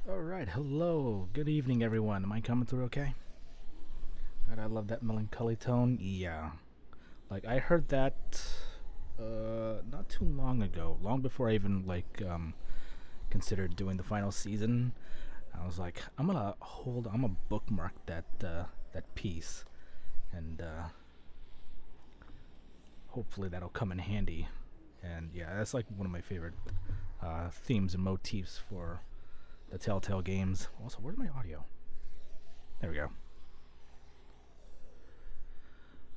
Alright, hello, good evening everyone. Am I coming through okay? Alright, I love that melancholy tone. Yeah. Like, I heard that not too long ago. Long before I even, considered doing the final season. I was like, I'm gonna bookmark that piece. And, hopefully that'll come in handy. And yeah, that's like one of my favorite themes and motifs for the Telltale games. Also, where's my audio? There we go.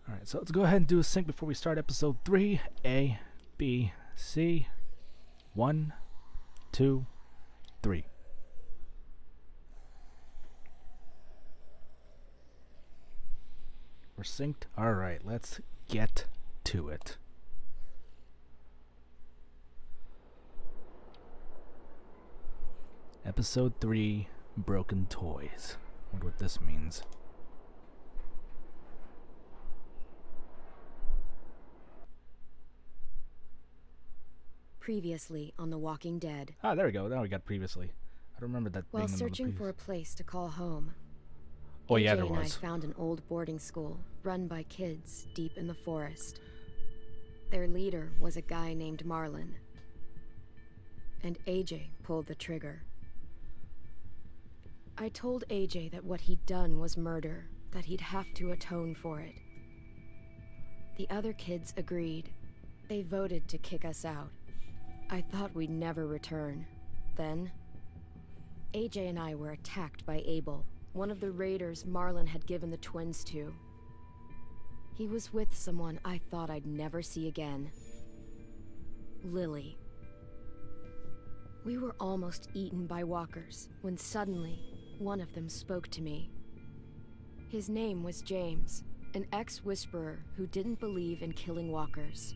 Alright, so let's go ahead and do a sync before we start episode 3. A, B, C. 1, 2, 3. We're synced? Alright, let's get to it. Episode 3, Broken Toys. Wonder what this means. Previously on The Walking Dead. Ah, there we go. Now we got previously. I don't remember that being While in the searching for a place to call home, oh yeah, there AJ and I was. found an old boarding school run by kids deep in the forest. Their leader was a guy named Marlon. And AJ pulled the trigger. I told AJ that what he'd done was murder, that he'd have to atone for it. The other kids agreed. They voted to kick us out. I thought we'd never return. Then, AJ and I were attacked by Abel, one of the raiders Marlin had given the twins to. He was with someone I thought I'd never see again. Lily. We were almost eaten by walkers when suddenly one of them spoke to me. His name was James, an ex-whisperer who didn't believe in killing walkers.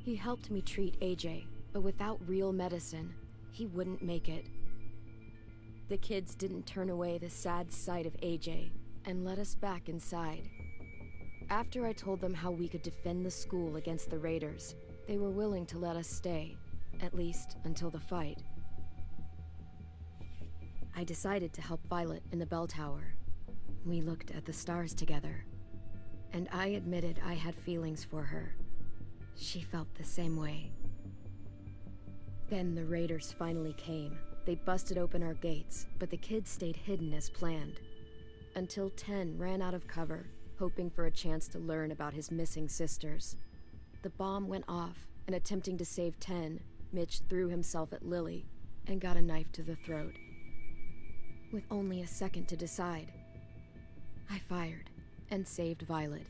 He helped me treat AJ, but without real medicine, he wouldn't make it. The kids didn't turn away the sad sight of AJ and let us back inside. After I told them how we could defend the school against the raiders, they were willing to let us stay, at least until the fight. I decided to help Violet in the bell tower. We looked at the stars together, and I admitted I had feelings for her. She felt the same way. Then the raiders finally came. They busted open our gates, but the kids stayed hidden as planned. Until 10 ran out of cover, hoping for a chance to learn about his missing sisters. The bomb went off, and attempting to save 10, Mitch threw himself at Lily and got a knife to the throat. With only a second to decide, I fired and saved Violet.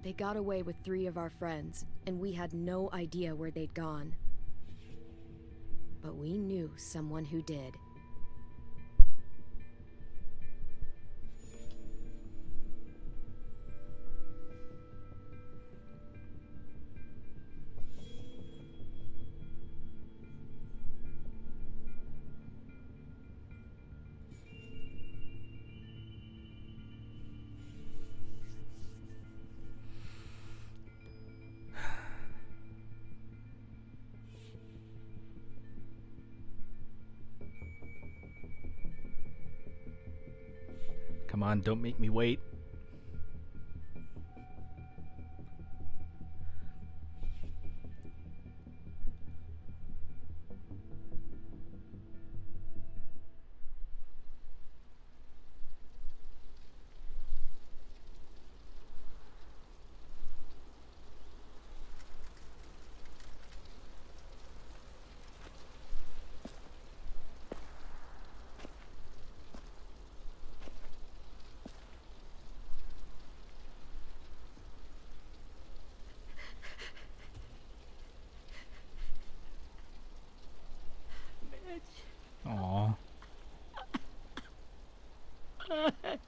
They got away with 3 of our friends, and we had no idea where they'd gone. But we knew someone who did. Come on, don't make me wait. Aww. At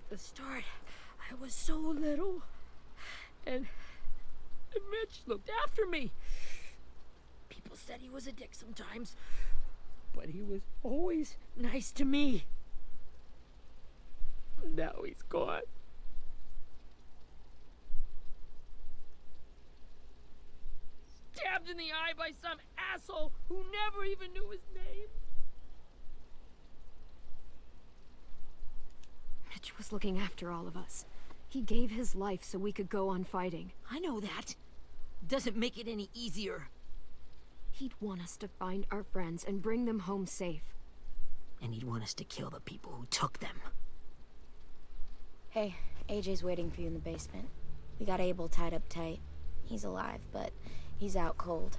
the start, I was so little, and Mitch looked after me. People said he was a dick sometimes, but he was always nice to me. Now he's gone. Stabbed in the eye by some asshole who never even knew his name. Mitch was looking after all of us. He gave his life so we could go on fighting. I know that. Doesn't make it any easier. He'd want us to find our friends and bring them home safe. And he'd want us to kill the people who took them. Hey, AJ's waiting for you in the basement. We got Abel tied up tight. He's alive, but he's out cold.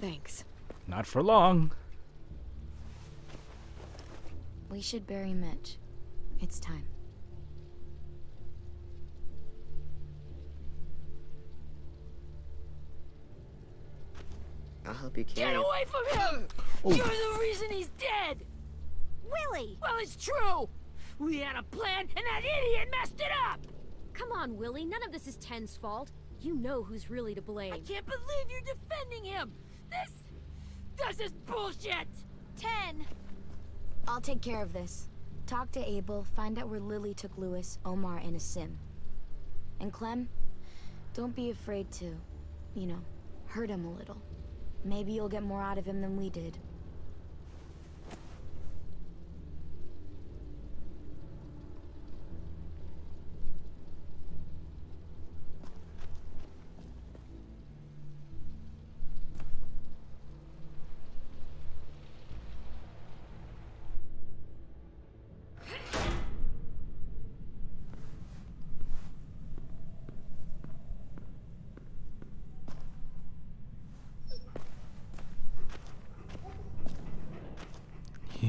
Thanks. Not for long. We should bury Mitch. It's time. I'll help you carry Get it. away from him! Oh. You're the reason he's dead! Willie! Well, it's true! We had a plan, and that idiot messed it up! Come on, Willie. None of this is Ten's fault. You know who's really to blame. I can't believe you're defending him! This is bullshit! 10! I'll take care of this. Talk to Abel, find out where Lily took Lewis, Omar, and Asim. And Clem, don't be afraid to, hurt him a little. Maybe you'll get more out of him than we did.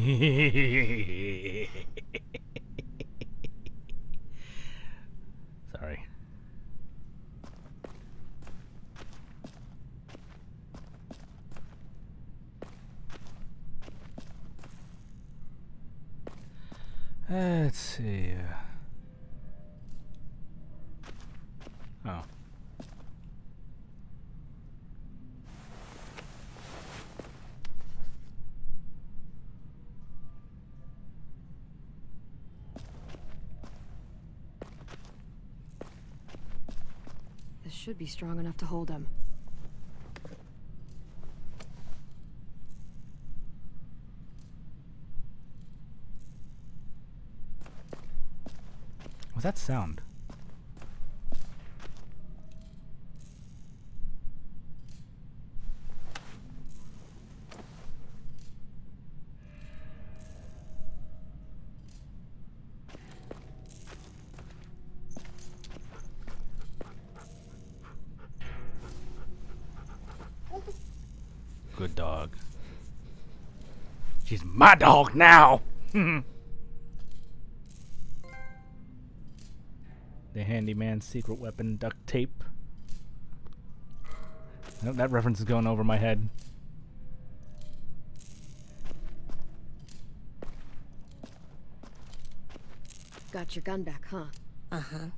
Sorry. Let's see. Oh. This should be strong enough to hold him. What's that sound? Good dog. She's my dog now. The handyman's secret weapon, duct tape. Nope, that reference is going over my head. Got your gun back, huh? Uh-huh.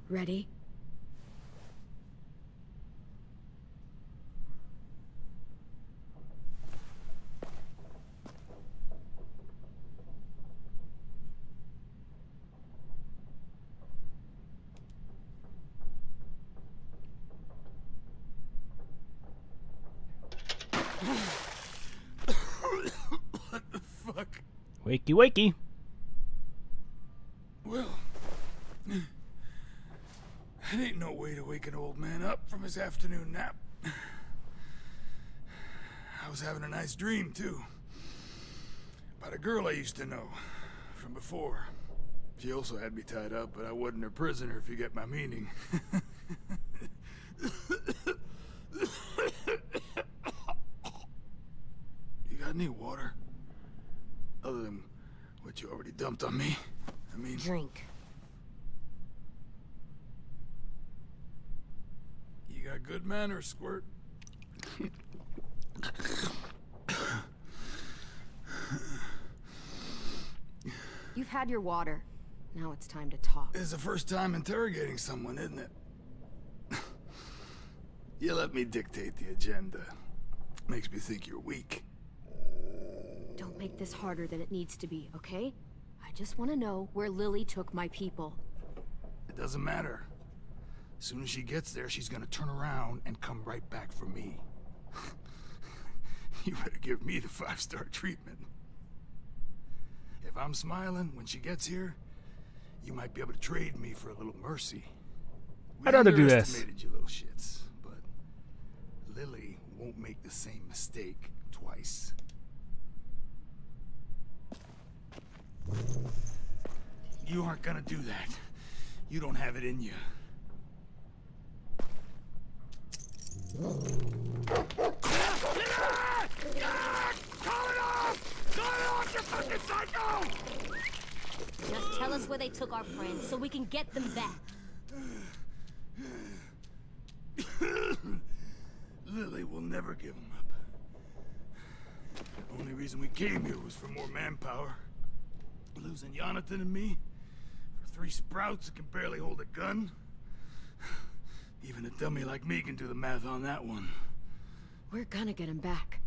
Ready? What the fuck? Wakey, wakey. Well, that ain't no way to wake an old man up from his afternoon nap. I was having a nice dream, too. About a girl I used to know from before. She also had me tied up, but I wasn't her prisoner, if you get my meaning. You got any water? Other than what you already dumped on me? I mean... Drink. You got good manners, Squirt. You've had your water. Now it's time to talk. It's the first time interrogating someone, isn't it? You let me dictate the agenda. Makes me think you're weak. Don't make this harder than it needs to be, okay? I just want to know where Lily took my people. It doesn't matter. As soon as she gets there, she's gonna turn around and come right back for me. You better give me the 5-star treatment. If I'm smiling when she gets here, you might be able to trade me for a little mercy. I'd rather do this. Underestimated you little shits, but Lily won't make the same mistake twice. You aren't gonna do that. You don't have it in you. Just tell us where they took our friends so we can get them back. Lily will never give them up. Only reason we came here was for more manpower. Losing Jonathan and me for 3 sprouts that can barely hold a gun. Even a dummy like me can do the math on that one. We're gonna get him back.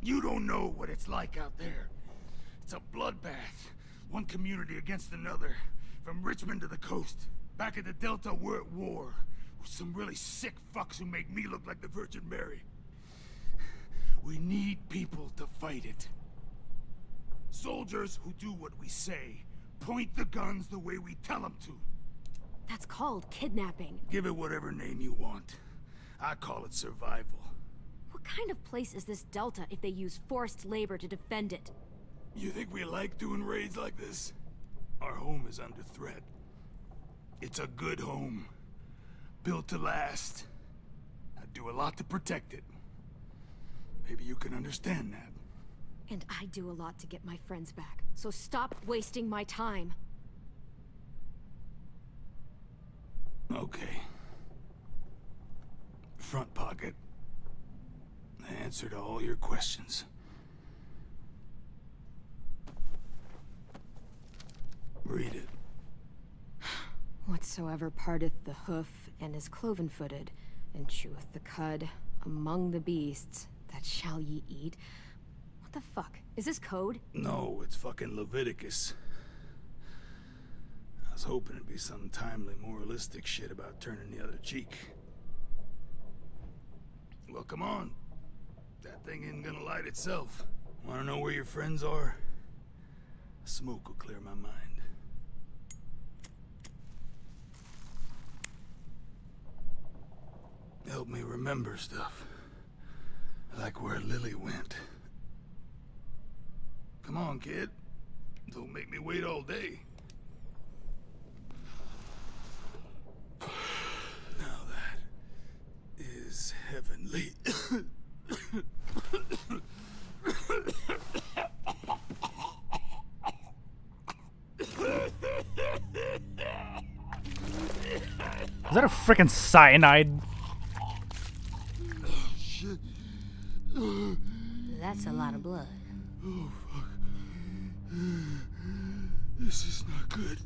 You don't know what it's like out there. It's a bloodbath. One community against another. From Richmond to the coast. Back at the Delta, we're at war. With some really sick fucks who make me look like the Virgin Mary. We need people to fight it. Soldiers who do what we say. Point the guns the way we tell them to. That's called kidnapping. Give it whatever name you want. I call it survival. What kind of place is this Delta if they use forced labor to defend it? You think we like doing raids like this? Our home is under threat. It's a good home. Built to last. I do a lot to protect it. Maybe you can understand that. And I do a lot to get my friends back. So stop wasting my time. Okay. Front pocket. The answer to all your questions. Read it. Whatsoever parteth the hoof and is cloven-footed, and cheweth the cud among the beasts, that shall ye eat. What the fuck? Is this code? No, it's fucking Leviticus. I was hoping it'd be some timely, moralistic shit about turning the other cheek. Well, come on. That thing ain't gonna light itself. Wanna know where your friends are? Smoke will clear my mind. Help me remember stuff. Like where Lily went. Come on, kid. Don't make me wait all day. Now that is heavenly. Is that a frickin' cyanide? Shit. That's a lot of blood. Oh, fuck. This is not good.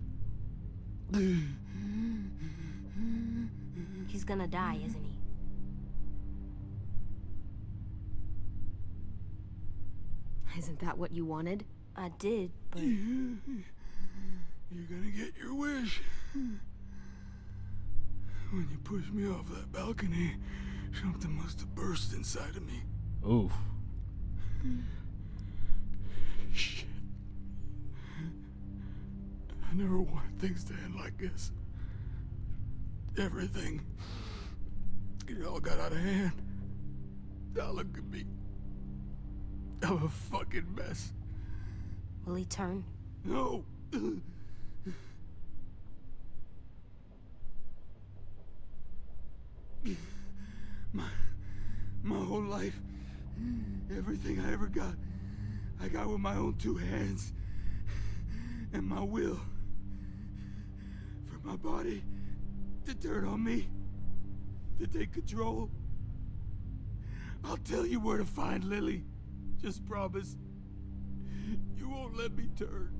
He's gonna die, isn't he? Isn't that what you wanted? I did, but You're gonna get your wish. When you pushed me off that balcony, something must have burst inside of me. Ooh. Shit. I never wanted things to end like this. Everything. It all got out of hand. Now look at me. I'm a fucking mess. will he turn? No. My whole life, everything I ever got, I got with my own two hands and my will. For my body to turn on me, to take control. I'll tell you where to find Lily. Just promise. You won't let me turn.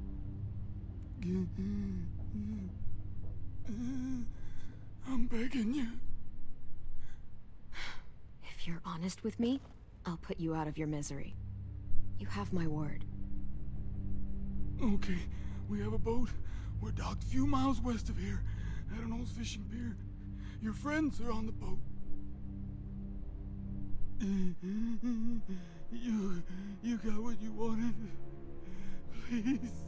I'm begging you. If you're honest with me, I'll put you out of your misery. You have my word. Okay, we have a boat. We're docked a few miles west of here, at an old fishing pier. Your friends are on the boat. You got what you wanted. Please,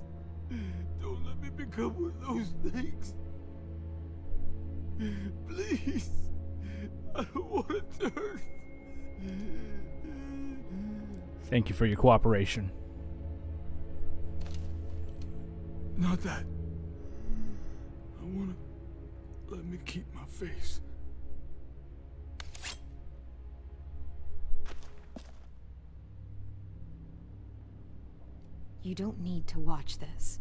don't let me become one of those things. Please, I don't want to turn. Thank you for your cooperation. Not that. I want to let me keep my face. You don't need to watch this.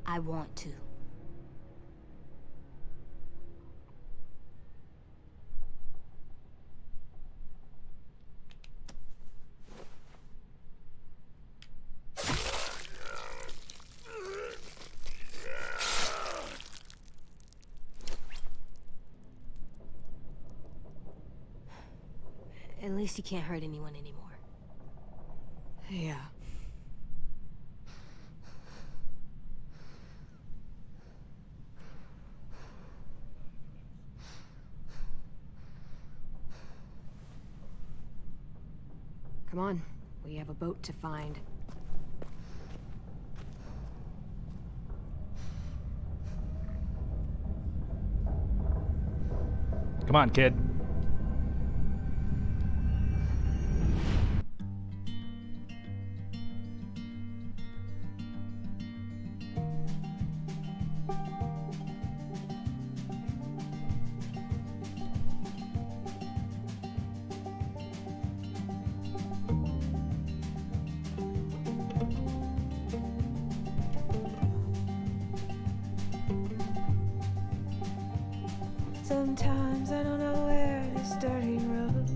I want to. At least he can't hurt anyone anymore. Yeah. Come on, we have a boat to find. Come on, kid. Sometimes I don't know where this dirty road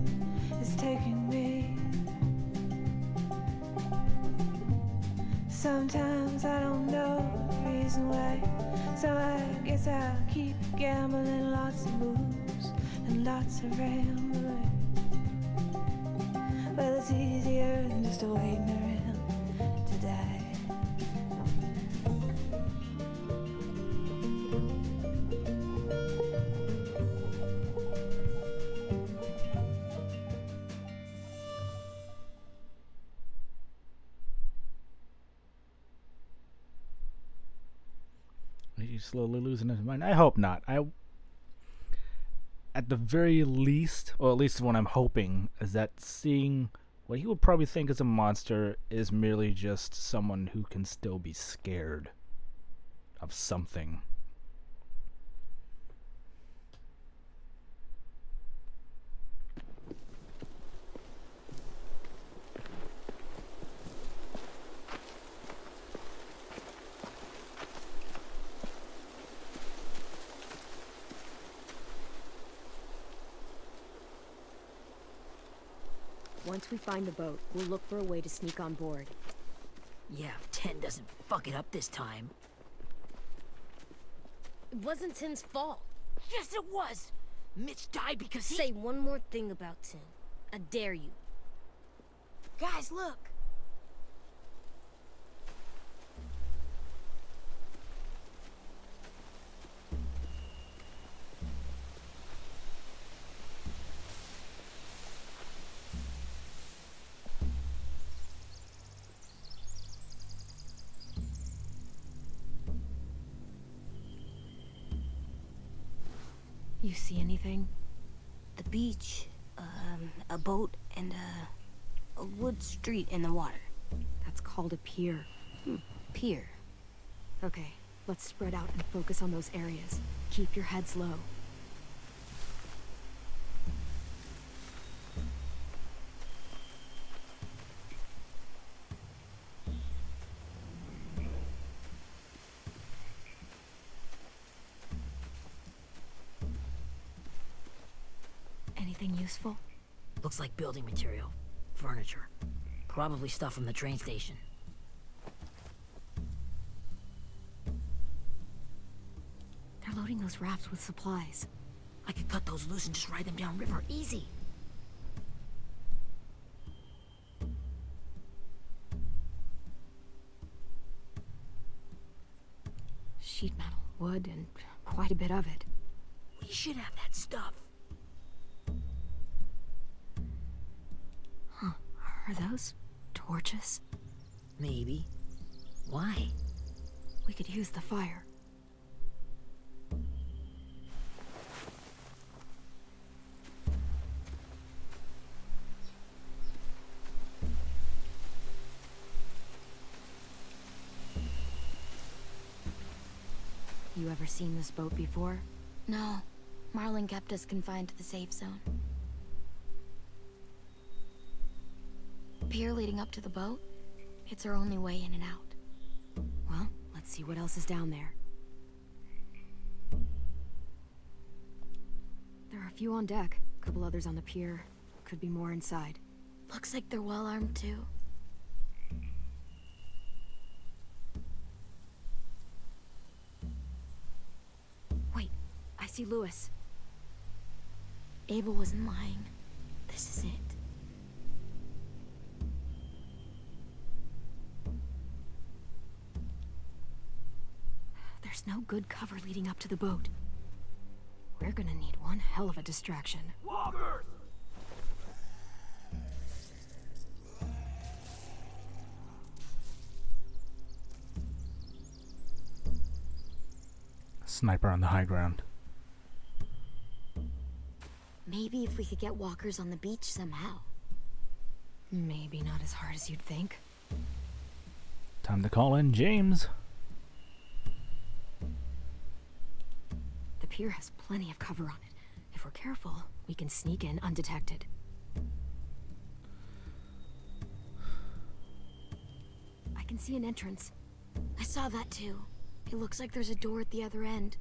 is taking me. Sometimes I don't know the reason why, so I guess I'll keep gambling. Lots of moves and lots of rambling. Well, it's easier than just waiting around to die. He's slowly losing his mind. I hope not. At the very least, or at least what I'm hoping, is that seeing what he would probably think is a monster is merely just someone who can still be scared of something. Once we find the boat, we'll look for a way to sneak on board. Yeah, if 10 doesn't fuck it up this time. It wasn't Tin's fault. Yes, it was! Mitch died because he— Say one more thing about Tin. I dare you. Guys, look. You see anything? The beach, a boat, and a wood street in the water. That's called a pier. Pier. Okay, let's spread out and focus on those areas. Keep your heads low. Anything useful? Looks like building material. Furniture. Probably stuff from the train station. They're loading those rafts with supplies. I could cut those loose and just ride them downriver. Easy. Sheet metal, wood, and quite a bit of it. We should have that stuff. Huh. Are those torches? Maybe. Why? We could use the fire. You ever seen this boat before? No. Marlin kept us confined to the safe zone. Pier leading up to the boat? It's our only way in and out. Well, let's see what else is down there. There are a few on deck, a couple others on the pier. Could be more inside. Looks like they're well armed too. Wait, I see Lewis. Abel wasn't lying. This is it. There's no good cover leading up to the boat. We're gonna need one hell of a distraction. Walkers! Sniper on the high ground. Maybe if we could get walkers on the beach somehow. Maybe not as hard as you'd think. Time to call in James. The pier has plenty of cover on it. If we're careful, we can sneak in undetected. I can see an entrance. I saw that too. It looks like there's a door at the other end.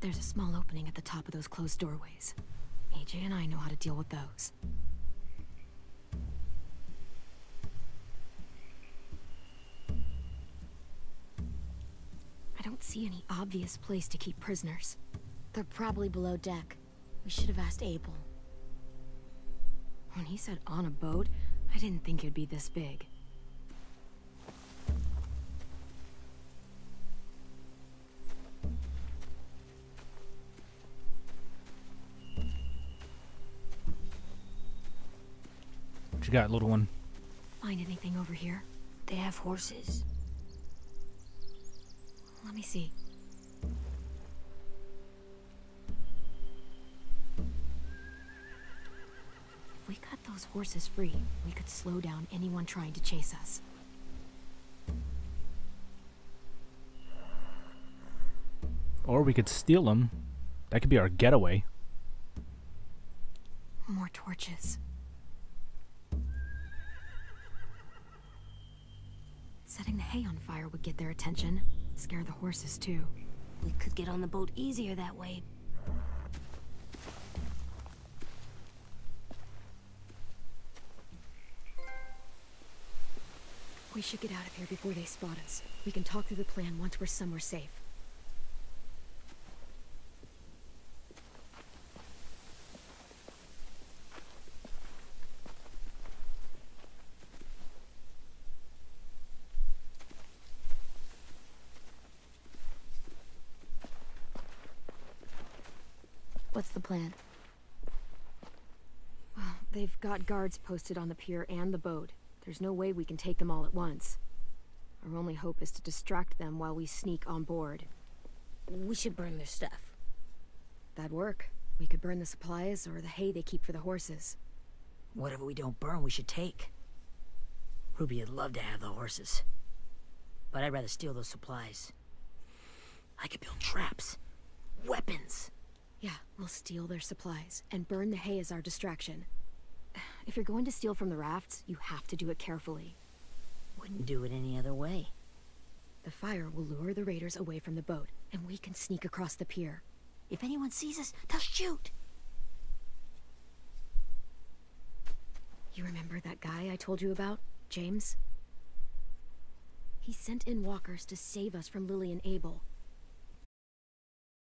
There's a small opening at the top of those closed doorways. AJ and I know how to deal with those. I don't see any obvious place to keep prisoners. They're probably below deck. We should have asked Abel. When he said on a boat, I didn't think it'd be this big. What you got, little one? Find anything over here? They have horses. Let me see. If we cut those horses free, we could slow down anyone trying to chase us. Or we could steal them. That could be our getaway. More torches. Setting the hay on fire would get their attention. Scare the horses, too. We could get on the boat easier that way. We should get out of here before they spot us. We can talk through the plan once we're somewhere safe. What's the plan? Well, they've got guards posted on the pier and the boat. There's no way we can take them all at once. Our only hope is to distract them while we sneak on board. We should burn their stuff. That'd work. We could burn the supplies or the hay they keep for the horses. Whatever we don't burn, we should take. Ruby would love to have the horses. But I'd rather steal those supplies. I could build traps. Weapons. Yeah, we'll steal their supplies and burn the hay as our distraction. If you're going to steal from the rafts, you have to do it carefully. Wouldn't do it any other way. The fire will lure the raiders away from the boat, and we can sneak across the pier. If anyone sees us, they'll shoot. You remember that guy I told you about? James? He sent in walkers to save us from Lily and Abel.